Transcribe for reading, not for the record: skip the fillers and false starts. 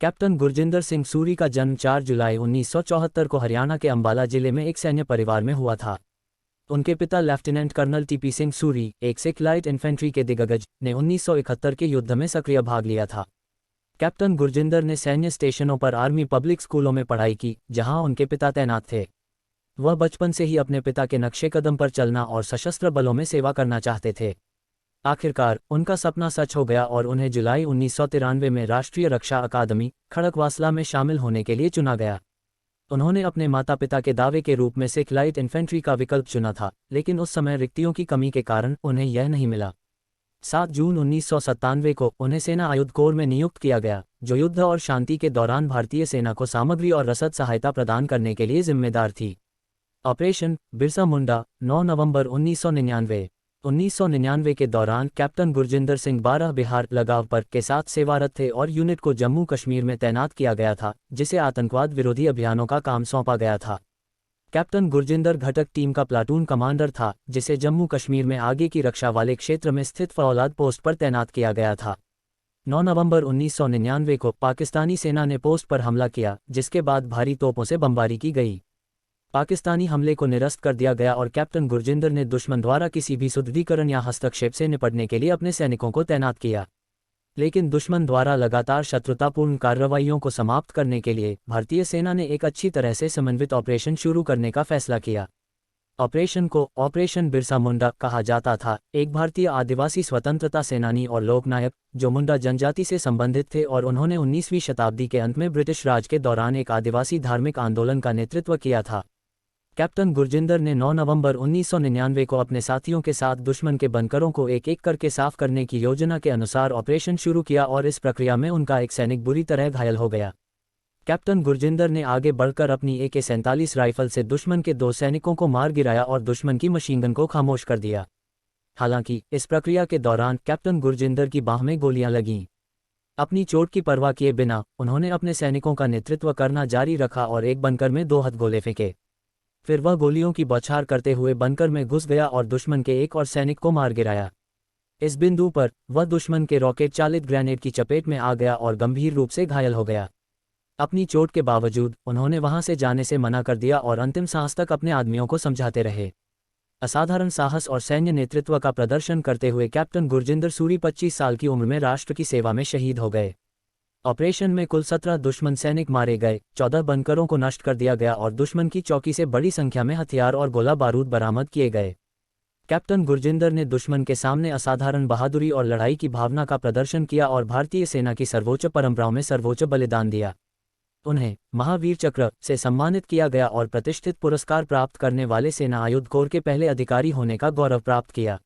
Captain Gurjinder Singh Suri का जन्म 4 जुलाई 1974 को हरियाणा के अंबाला जिले में एक सैन्य परिवार में हुआ था। उनके पिता lieutenant colonel TP Singh Suri, एक सिख लाइट इन्फेंट्री के दिग्गज, ने 1971 के युद्ध में सक्रिय भाग लिया था। कैप्टन गुरजिंदर ने सैन्य स्टेशनों पर आर्मी पब्लिक स्कूलों में पढ़ाई की, जहां उनके पिता तैनात थे। वह बचपन से ही अपने पिता के नक्शे कदम पर चलना और सशस्त्र बलों में सेवा करना चाहते थे। आखिरकार उनका सपना सच हो गया और उन्हें जुलाई 1993 में राष्ट्रीय रक्षा अकादमी, खड़कवासला में शामिल होने के लिए चुना गया। उन्होंने अपने माता पिता के दावे के रूप में सिख लाइट इन्फेंट्री का विकल्प चुना था, लेकिन उस समय रिक्तियों की कमी के कारण उन्हें यह नहीं मिला। 7 जून 1997 को उन्हें सेना आयुध कोर में नियुक्त किया गया, जो युद्ध और शांति के दौरान भारतीय सेना को सामग्री और रसद सहायता प्रदान करने के लिए जिम्मेदार थी। ऑपरेशन बिरसा मुंडा 9 नवंबर 1999 के दौरान कैप्टन गुरजिंदर सिंह 12 बिहार लगाव पर के साथ सेवारत थे और यूनिट को जम्मू कश्मीर में तैनात किया गया था, जिसे आतंकवाद विरोधी अभियानों का काम सौंपा गया था। कैप्टन गुरजिंदर घटक टीम का प्लाटून कमांडर था, जिसे जम्मू कश्मीर में आगे की रक्षा वाले क्षेत्र में स्थित फौलाद पोस्ट पर तैनात किया गया था। 9 नवंबर 1999 को पाकिस्तानी सेना ने पोस्ट पर हमला किया, जिसके बाद भारी तोपों से बमबारी की गई। पाकिस्तानी हमले को निरस्त कर दिया गया और कैप्टन गुरजिंदर ने दुश्मन द्वारा किसी भी सुदृढ़ीकरण या हस्तक्षेप से निपटने के लिए अपने सैनिकों को तैनात किया। लेकिन दुश्मन द्वारा लगातार शत्रुतापूर्ण कार्रवाइयों को समाप्त करने के लिए भारतीय सेना ने एक अच्छी तरह से समन्वित ऑपरेशन शुरू करने का फैसला किया। ऑपरेशन को ऑपरेशन बिरसा मुंडा कहा जाता था। एक भारतीय आदिवासी स्वतंत्रता सेनानी और लोकनायक, जो मुंडा जनजाति से संबंधित थे और उन्होंने 19वीं शताब्दी के अंत में ब्रिटिश राज के दौरान एक आदिवासी धार्मिक आंदोलन का नेतृत्व किया था। कैप्टन गुरजिंदर ने 9 नवंबर 1999 को अपने साथियों के साथ दुश्मन के बंकरों को एक एक करके साफ करने की योजना के अनुसार ऑपरेशन शुरू किया और इस प्रक्रिया में उनका एक सैनिक बुरी तरह घायल हो गया। कैप्टन गुरजिंदर ने आगे बढ़कर अपनी AK-47 राइफल से दुश्मन के 2 सैनिकों को मार गिराया और दुश्मन की मशीनगन को खामोश कर दिया। हालांकि इस प्रक्रिया के दौरान कैप्टन गुरजिंदर की बाह में गोलियां लगीं। अपनी चोट की परवाह किए बिना उन्होंने अपने सैनिकों का नेतृत्व करना जारी रखा और एक बंकर में 2 हथगोले फेंके। फिर वह गोलियों की बौछार करते हुए बंकर में घुस गया और दुश्मन के एक और सैनिक को मार गिराया। इस बिंदु पर वह दुश्मन के रॉकेट चालित ग्रेनेड की चपेट में आ गया और गंभीर रूप से घायल हो गया। अपनी चोट के बावजूद उन्होंने वहां से जाने से मना कर दिया और अंतिम सांस तक अपने आदमियों को समझाते रहे। असाधारण साहस और सैन्य नेतृत्व का प्रदर्शन करते हुए कैप्टन गुरजिंदर सूरी 25 साल की उम्र में राष्ट्र की सेवा में शहीद हो गए। ऑपरेशन में कुल 17 दुश्मन सैनिक मारे गए, 14 बंकरों को नष्ट कर दिया गया और दुश्मन की चौकी से बड़ी संख्या में हथियार और गोला बारूद बरामद किए गए। कैप्टन गुरजिंदर ने दुश्मन के सामने असाधारण बहादुरी और लड़ाई की भावना का प्रदर्शन किया और भारतीय सेना की सर्वोच्च परंपराओं में सर्वोच्च बलिदान दिया। उन्हें महावीर चक्र से सम्मानित किया गया और प्रतिष्ठित पुरस्कार प्राप्त करने वाले सेना आयुध कोर के पहले अधिकारी होने का गौरव प्राप्त किया।